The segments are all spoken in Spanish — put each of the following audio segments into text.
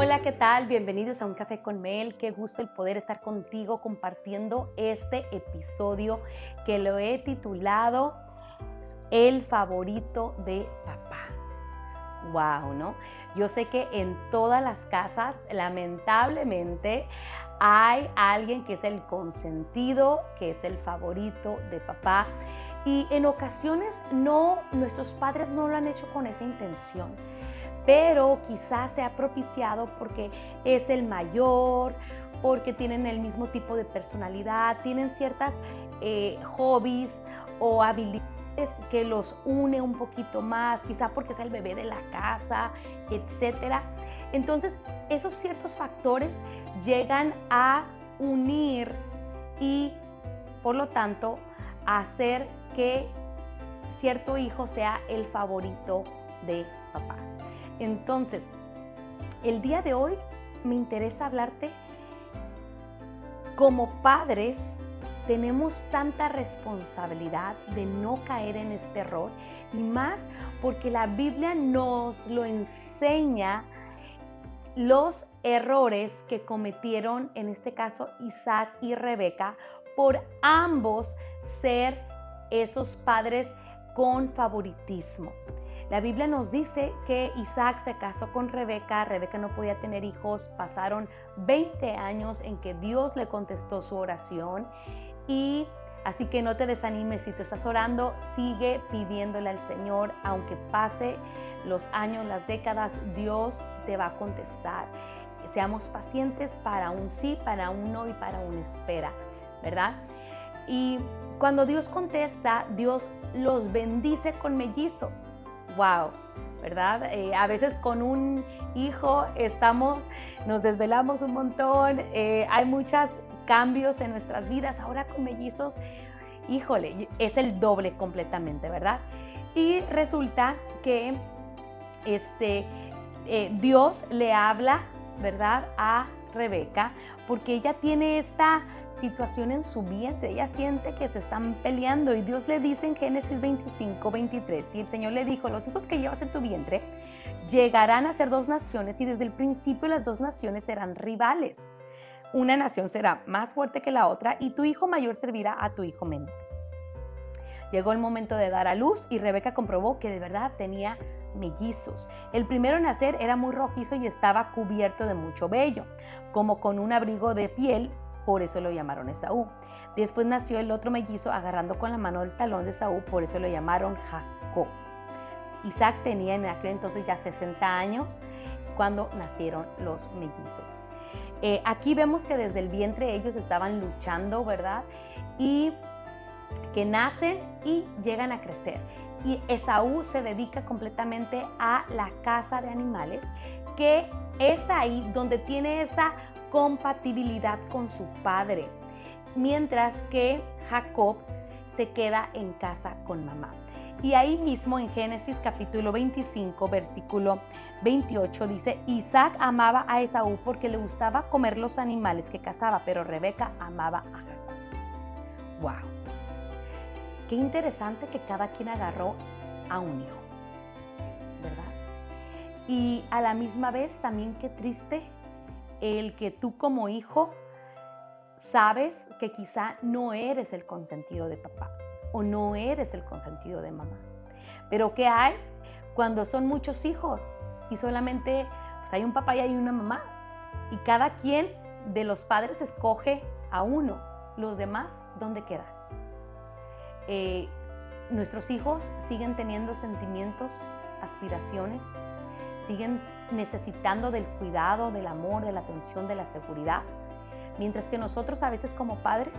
Hola, ¿qué tal? Bienvenidos a Un Café con Mel. Qué gusto el poder estar contigo compartiendo este episodio que lo he titulado El favorito de papá. Wow, ¿no? Yo sé que en todas las casas, lamentablemente, hay alguien que es el consentido, que es el favorito de papá. Y en ocasiones nuestros padres no lo han hecho con esa intención, pero quizás se ha propiciado porque es el mayor, porque tienen el mismo tipo de personalidad, tienen ciertas hobbies o habilidades que los une un poquito más, quizá porque es el bebé de la casa, etcétera. Entonces, esos ciertos factores llegan a unir y, por lo tanto, a hacer que cierto hijo sea el favorito de papá. Entonces, el día de hoy me interesa hablarte. Como padres tenemos tanta responsabilidad de no caer en este error, y más porque la Biblia nos lo enseña, los errores que cometieron, en este caso Isaac y Rebeca, por ambos ser esos padres con favoritismo. La Biblia nos dice que Isaac se casó con Rebeca, Rebeca no podía tener hijos, pasaron 20 años en que Dios le contestó su oración, y así que no te desanimes. Si te estás orando, sigue pidiéndole al Señor, aunque pase los años, las décadas, Dios te va a contestar. Seamos pacientes para un sí, para un no y para una espera, ¿verdad? Y cuando Dios contesta, Dios los bendice con mellizos. Wow, ¿verdad? A veces con un hijo nos desvelamos un montón, hay muchos cambios en nuestras vidas. Ahora con mellizos, híjole, es el doble completamente, ¿verdad? Y resulta que Dios le habla, ¿verdad?, a Rebeca, porque ella tiene esta situación en su vientre. Ella siente que se están peleando, y Dios le dice en Génesis 25:23, y el Señor le dijo: los hijos que llevas en tu vientre llegarán a ser dos naciones, y desde el principio las dos naciones serán rivales. Una nación será más fuerte que la otra, y tu hijo mayor servirá a tu hijo menor. Llegó el momento de dar a luz, y Rebeca comprobó que de verdad tenía mellizos. El primero en nacer era muy rojizo y estaba cubierto de mucho vello, como con un abrigo de piel, por eso lo llamaron Esaú. Después nació el otro mellizo agarrando con la mano el talón de Esaú, por eso lo llamaron Jacob. Isaac tenía en aquel entonces ya 60 años cuando nacieron los mellizos. Aquí vemos que desde el vientre ellos estaban luchando, ¿verdad? Y que nacen y llegan a crecer. Y Esaú se dedica completamente a la caza de animales, que es ahí donde tiene esa compatibilidad con su padre, mientras que Jacob se queda en casa con mamá. Y ahí mismo en Génesis capítulo 25, versículo 28 dice: Isaac amaba a Esaú porque le gustaba comer los animales que cazaba, pero Rebeca amaba a Jacob. ¡Wow! Qué interesante que cada quien agarró a un hijo, ¿verdad? Y a la misma vez también qué triste el que tú como hijo sabes que quizá no eres el consentido de papá o no eres el consentido de mamá. Pero ¿qué hay cuando son muchos hijos y solamente pues, hay un papá y hay una mamá? Y cada quien de los padres escoge a uno. Los demás, ¿dónde quedan? Nuestros hijos siguen teniendo sentimientos, aspiraciones, siguen necesitando del cuidado, del amor, de la atención, de la seguridad, mientras que nosotros a veces como padres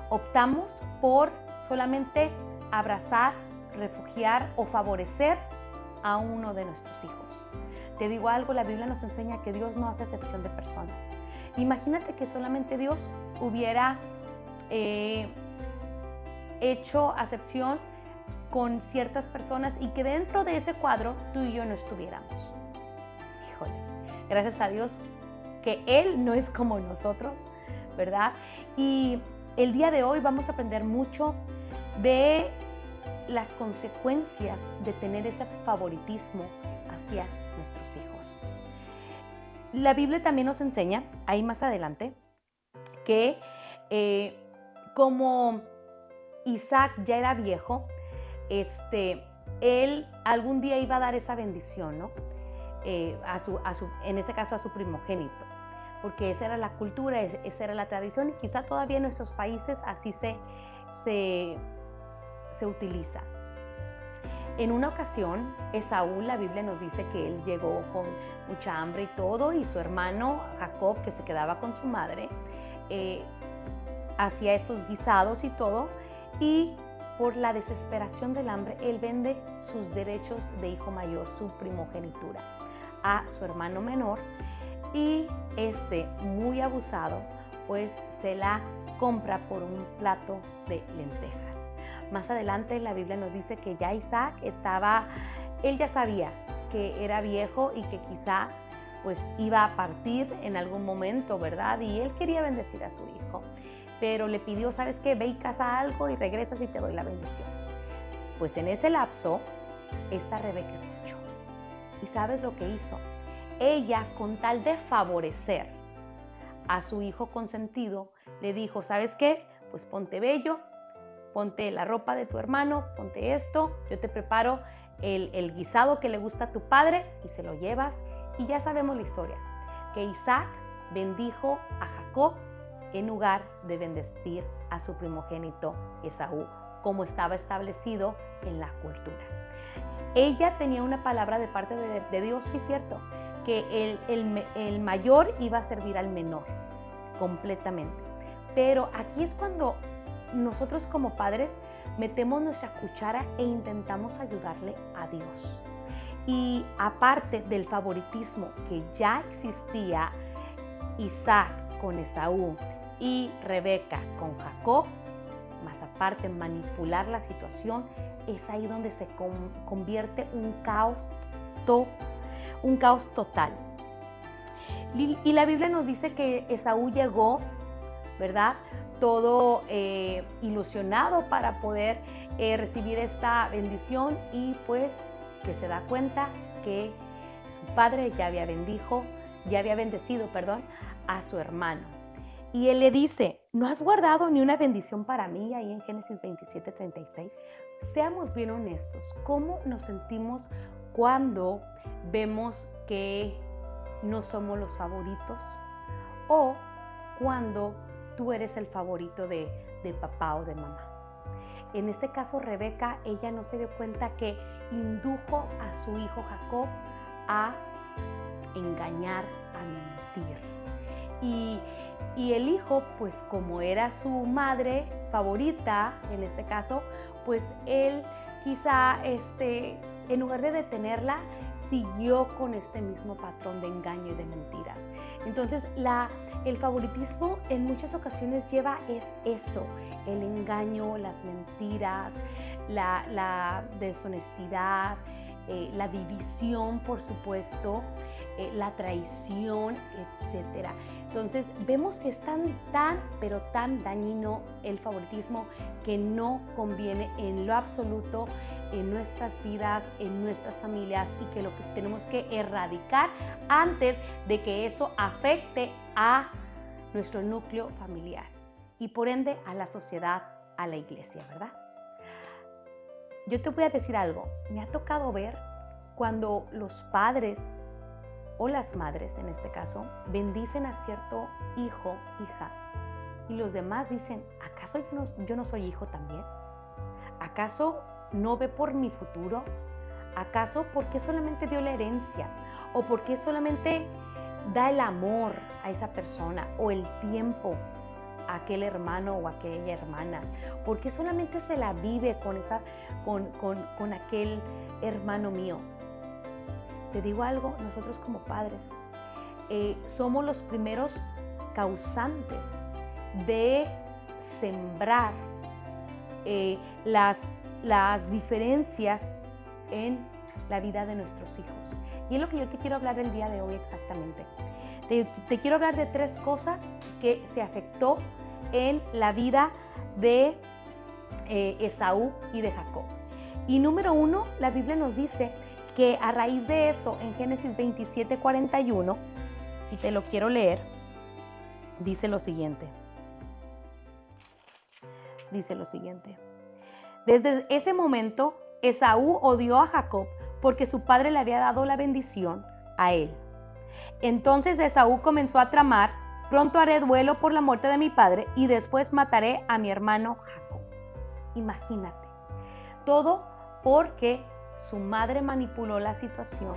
optamos por solamente abrazar, refugiar o favorecer a uno de nuestros hijos. Te digo algo, la Biblia nos enseña que Dios no hace excepción de personas. Imagínate que solamente Dios hubiera hecho acepción con ciertas personas y que dentro de ese cuadro tú y yo no estuviéramos. Híjole, gracias a Dios que Él no es como nosotros, ¿verdad? Y el día de hoy vamos a aprender mucho de las consecuencias de tener ese favoritismo hacia nuestros hijos. La Biblia también nos enseña, ahí más adelante, que como Isaac ya era viejo, él algún día iba a dar esa bendición, ¿no? En este caso a su primogénito, porque esa era la cultura, esa era la tradición, y quizá todavía en nuestros países así se utiliza. En una ocasión, Esaú, la Biblia nos dice que él llegó con mucha hambre y todo, y su hermano Jacob, que se quedaba con su madre, hacía estos guisados y todo, y por la desesperación del hambre, él vende sus derechos de hijo mayor, su primogenitura, a su hermano menor, y muy abusado, pues se la compra por un plato de lentejas. Más adelante la Biblia nos dice que ya Isaac él ya sabía que era viejo y que quizá pues iba a partir en algún momento, ¿verdad? Y él quería bendecir a su hijo, pero le pidió, ¿sabes qué? Ve y caza algo y regresas y te doy la bendición. Pues en ese lapso, esta Rebeca escuchó. ¿Y sabes lo que hizo? Ella, con tal de favorecer a su hijo consentido, le dijo, ¿sabes qué? Pues ponte bello, ponte la ropa de tu hermano, ponte esto, yo te preparo el guisado que le gusta a tu padre y se lo llevas. Y ya sabemos la historia, que Isaac bendijo a Jacob en lugar de bendecir a su primogénito Esaú, como estaba establecido en la cultura. Ella tenía una palabra de parte de Dios, sí, cierto, que el mayor iba a servir al menor completamente. Pero aquí es cuando nosotros como padres metemos nuestra cuchara e intentamos ayudarle a Dios. Y aparte del favoritismo que ya existía Isaac con Esaú y Rebeca con Jacob, más aparte manipular la situación, es ahí donde se convierte un caos total. Y la Biblia nos dice que Esaú llegó, ¿verdad?, todo ilusionado para poder recibir esta bendición, y pues que se da cuenta que su padre ya había bendecido a su hermano. Y él le dice, ¿no has guardado ni una bendición para mí? Ahí en Génesis 27:36. Seamos bien honestos, ¿cómo nos sentimos cuando vemos que no somos los favoritos? O cuando tú eres el favorito de papá o de mamá. En este caso, Rebeca, ella no se dio cuenta que indujo a su hijo Jacob a engañar, a mentir. Y el hijo, pues como era su madre favorita, en este caso, pues él quizá en lugar de detenerla, siguió con este mismo patrón de engaño y de mentiras. Entonces, el favoritismo en muchas ocasiones lleva eso, el engaño, las mentiras, la deshonestidad, la división, por supuesto, la traición, etc. Entonces, vemos que es pero tan dañino el favoritismo, que no conviene en lo absoluto en nuestras vidas, en nuestras familias, y que lo que tenemos que erradicar antes de que eso afecte a nuestro núcleo familiar y por ende a la sociedad, a la iglesia, ¿verdad? Yo te voy a decir algo, me ha tocado ver cuando los padres o las madres, en este caso, bendicen a cierto hijo, hija, y los demás dicen, ¿acaso yo no soy hijo también? ¿Acaso no ve por mi futuro? ¿Acaso por qué solamente dio la herencia? ¿O por qué solamente da el amor a esa persona o el tiempo a aquel hermano o aquella hermana? ¿Por qué solamente se la vive con aquel hermano mío? Te digo algo, nosotros como padres somos los primeros causantes de sembrar las diferencias en la vida de nuestros hijos. Y es lo que yo te quiero hablar el día de hoy exactamente. Te quiero hablar de 3 cosas que se afectó en la vida de Esaú y de Jacob. Y número 1, la Biblia nos dice que a raíz de eso, en Génesis 27:41, y te lo quiero leer. Dice lo siguiente. Desde ese momento, Esaú odió a Jacob porque su padre le había dado la bendición a él. Entonces Esaú comenzó a tramar: pronto haré duelo por la muerte de mi padre y después mataré a mi hermano Jacob. Imagínate, todo porque su madre manipuló la situación,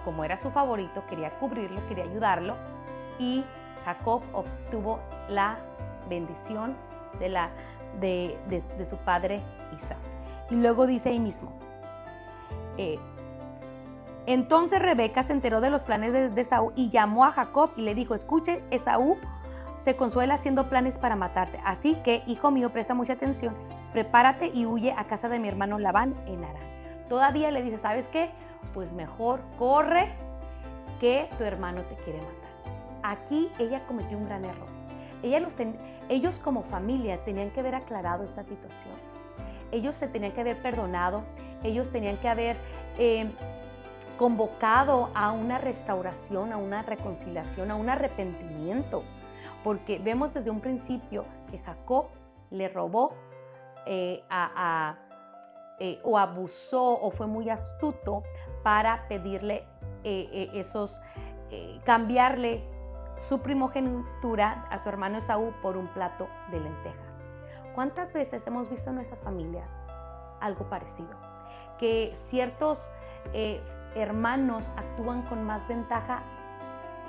como era su favorito, quería cubrirlo, quería ayudarlo, y Jacob obtuvo la bendición de su padre Isaac. Y luego dice ahí mismo, entonces Rebeca se enteró de los planes de Esaú y llamó a Jacob y le dijo: escuche, Esaú se consuela haciendo planes para matarte. Así que, hijo mío, presta mucha atención, prepárate y huye a casa de mi hermano Labán en Harán. Todavía le dice: ¿sabes qué? Pues mejor corre, que tu hermano te quiere matar. Aquí ella cometió un gran error. Ellos como familia tenían que haber aclarado esta situación. Ellos se tenían que haber perdonado, ellos tenían que haber convocado a una restauración, a una reconciliación, a un arrepentimiento, porque vemos desde un principio que Jacob le robó o abusó o fue muy astuto para pedirle cambiarle su primogenitura a su hermano Esaú por un plato de lentejas. ¿Cuántas veces hemos visto en nuestras familias algo parecido? Que ciertos hermanos actúan con más ventaja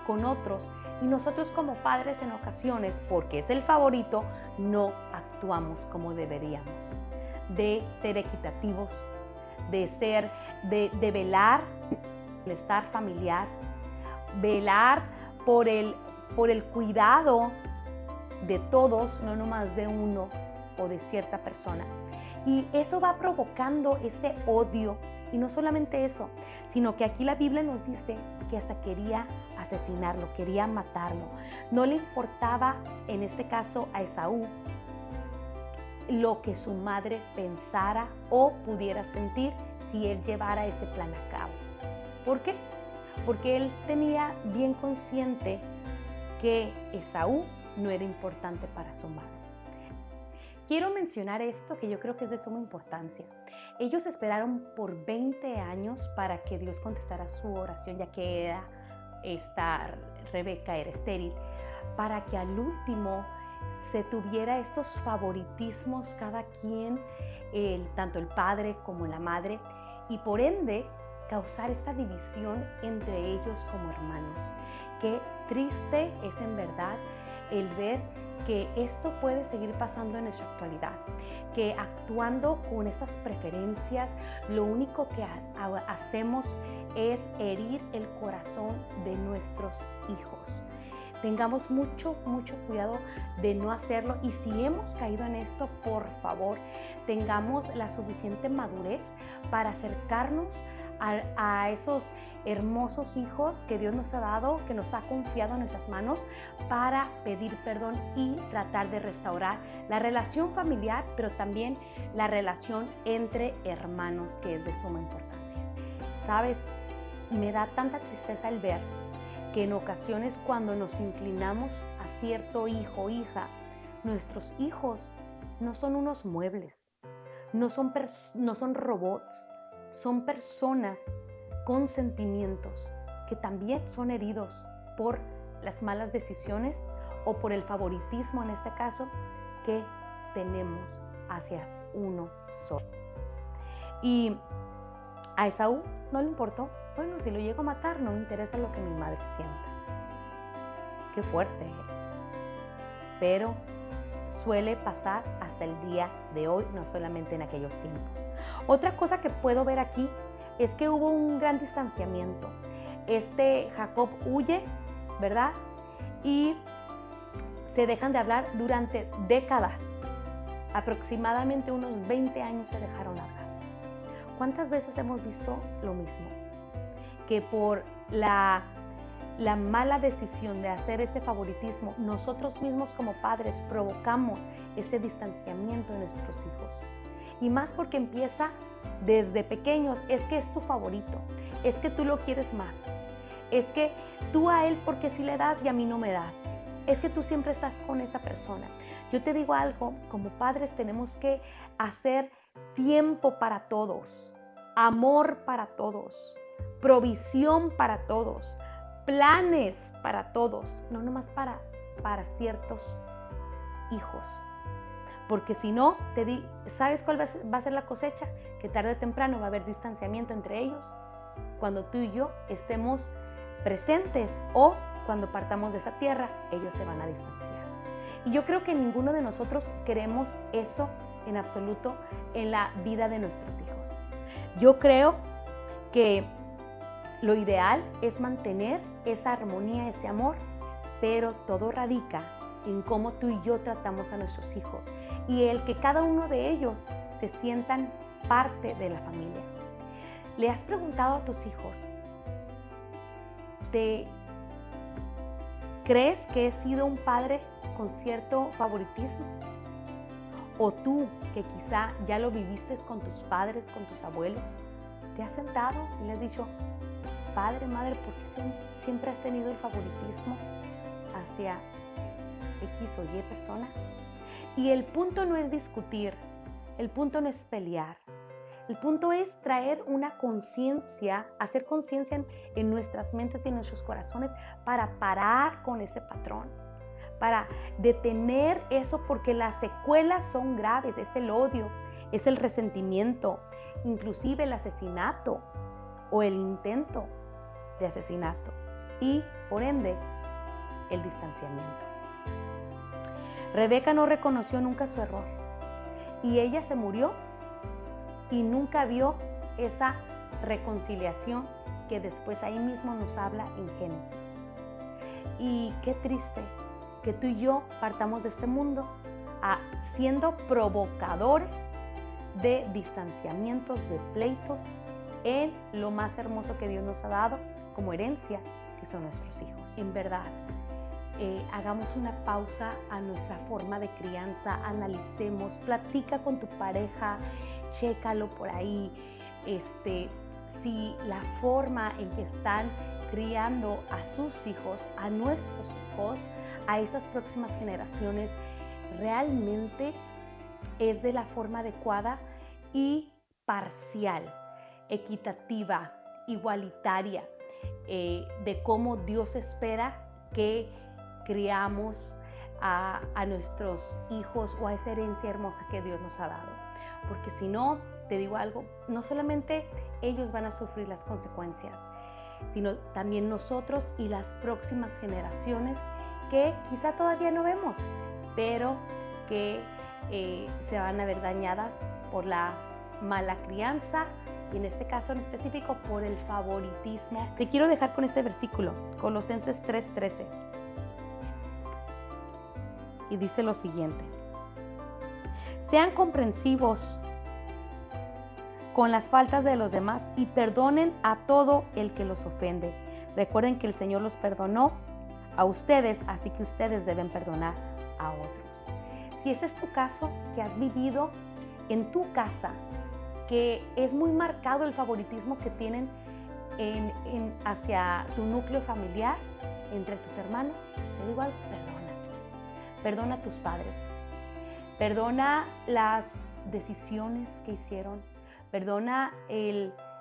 con otros y nosotros como padres en ocasiones, porque es el favorito, no actuamos como deberíamos, de ser equitativos, de velar el estar familiar, velar por el cuidado de todos, no nomás de uno o de cierta persona. Y eso va provocando ese odio. Y no solamente eso, sino que aquí la Biblia nos dice que hasta quería asesinarlo, quería matarlo. No le importaba, en este caso a Esaú, lo que su madre pensara o pudiera sentir si él llevara ese plan a cabo. ¿Por qué? Porque él tenía bien consciente que Esaú no era importante para su madre. Quiero mencionar esto que yo creo que es de suma importancia. Ellos esperaron por 20 años para que Dios contestara su oración, ya que Rebeca era estéril, para que al último se tuviera estos favoritismos cada quien, tanto el padre como la madre, y por ende causar esta división entre ellos como hermanos. Qué triste es en verdad el ver que esto puede seguir pasando en nuestra actualidad, que actuando con estas preferencias, lo único que hacemos es herir el corazón de nuestros hijos. Tengamos mucho cuidado de no hacerlo, y si hemos caído en esto, por favor, tengamos la suficiente madurez para acercarnos a esos hermosos hijos que Dios nos ha dado, que nos ha confiado en nuestras manos, para pedir perdón y tratar de restaurar la relación familiar, pero también la relación entre hermanos, que es de suma importancia. ¿Sabes? Me da tanta tristeza el ver que en ocasiones, cuando nos inclinamos a cierto hijo o hija, nuestros hijos no son unos muebles, no son robots, son personas con sentimientos que también son heridos por las malas decisiones o por el favoritismo, en este caso, que tenemos hacia uno solo. Y a Esaú no le importó. Bueno, si lo llego a matar, no me interesa lo que mi madre sienta. Qué fuerte, ¿eh? Pero suele pasar hasta el día de hoy, no solamente en aquellos tiempos. Otra cosa que puedo ver aquí es que hubo un gran distanciamiento. Jacob huye, ¿verdad? Y se dejan de hablar durante décadas. Aproximadamente unos 20 años se dejaron hablar. ¿Cuántas veces hemos visto lo mismo? Que por la mala decisión de hacer ese favoritismo, nosotros mismos como padres provocamos ese distanciamiento de nuestros hijos. Y más porque empieza desde pequeños. Es que es tu favorito, es que tú lo quieres más, Es que tú a él porque sí le das y a mí no me das. Es que tú siempre estás con esa persona. Yo te digo algo, como padres tenemos que hacer tiempo para todos, amor para todos, provisión para todos, planes para todos, no nomás para ciertos hijos. Porque si no, ¿sabes cuál va a ser la cosecha? Que tarde o temprano va a haber distanciamiento entre ellos cuando tú y yo estemos presentes, o cuando partamos de esa tierra, ellos se van a distanciar. Y yo creo que ninguno de nosotros queremos eso en absoluto en la vida de nuestros hijos. Yo creo que lo ideal es mantener esa armonía, ese amor, pero todo radica en cómo tú y yo tratamos a nuestros hijos y el que cada uno de ellos se sientan parte de la familia. ¿Le has preguntado a tus hijos, crees que he sido un padre con cierto favoritismo? O tú, que quizá ya lo viviste con tus padres, con tus abuelos, ¿te has sentado y le has dicho, padre, madre, ¿por qué siempre has tenido el favoritismo hacia X o Y persona? Y el punto no es discutir, el punto no es pelear. El punto es traer una conciencia, hacer conciencia en nuestras mentes y en nuestros corazones para parar con ese patrón, para detener eso, porque las secuelas son graves. Es el odio, es el resentimiento, inclusive el asesinato o el intento de asesinato y, por ende, el distanciamiento. Rebeca no reconoció nunca su error y ella se murió y nunca vio esa reconciliación que después ahí mismo nos habla en Génesis. Y qué triste que tú y yo partamos de este mundo siendo provocadores de distanciamientos, de pleitos en lo más hermoso que Dios nos ha dado como herencia, que son nuestros hijos. En verdad, hagamos una pausa a nuestra forma de crianza, analicemos, platica con tu pareja, chécalo por ahí, si la forma en que están criando a sus hijos, a nuestros hijos, a esas próximas generaciones, realmente es de la forma adecuada y parcial, equitativa, igualitaria, de cómo Dios espera que criamos a nuestros hijos o a esa herencia hermosa que Dios nos ha dado. Porque si no, te digo algo, no solamente ellos van a sufrir las consecuencias, sino también nosotros y las próximas generaciones que quizá todavía no vemos, pero que se van a ver dañadas por la mala crianza y en este caso en específico por el favoritismo. Te quiero dejar con este versículo, Colosenses 3:13. Y dice lo siguiente: sean comprensivos con las faltas de los demás y perdonen a todo el que los ofende. Recuerden que el Señor los perdonó a ustedes, así que ustedes deben perdonar a otros. Si ese es tu caso, que has vivido en tu casa, que es muy marcado el favoritismo que tienen hacia tu núcleo familiar, entre tus hermanos, te digo algo, perdona a tus padres, perdona las decisiones que hicieron, perdona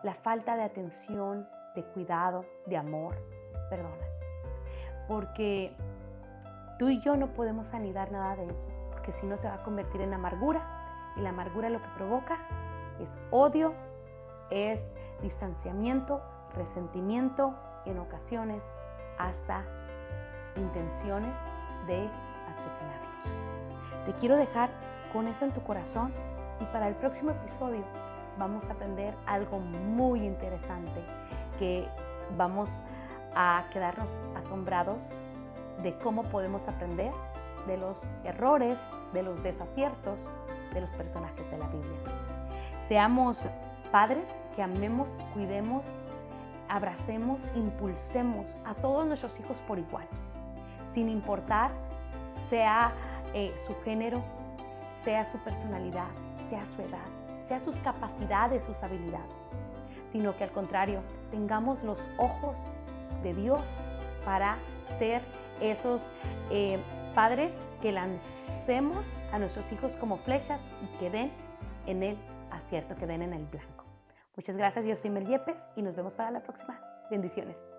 la falta de atención, de cuidado, de amor, perdona. Porque tú y yo no podemos anidar nada de eso, porque si no se va a convertir en amargura, y la amargura lo que provoca es odio, es distanciamiento, resentimiento y en ocasiones hasta intenciones de asesinarlos. Te quiero dejar con eso en tu corazón y para el próximo episodio vamos a aprender algo muy interesante que vamos a quedarnos asombrados de cómo podemos aprender de los errores, de los desaciertos de los personajes de la Biblia. Seamos padres que amemos, cuidemos, abracemos, impulsemos a todos nuestros hijos por igual, sin importar sea su género, sea su personalidad, sea su edad, sea sus capacidades, sus habilidades, sino que al contrario, tengamos los ojos de Dios para ser esos padres que lancemos a nuestros hijos como flechas y que den en el acierto, que den en el blanco. Muchas gracias, yo soy Mel Yepes y nos vemos para la próxima. Bendiciones.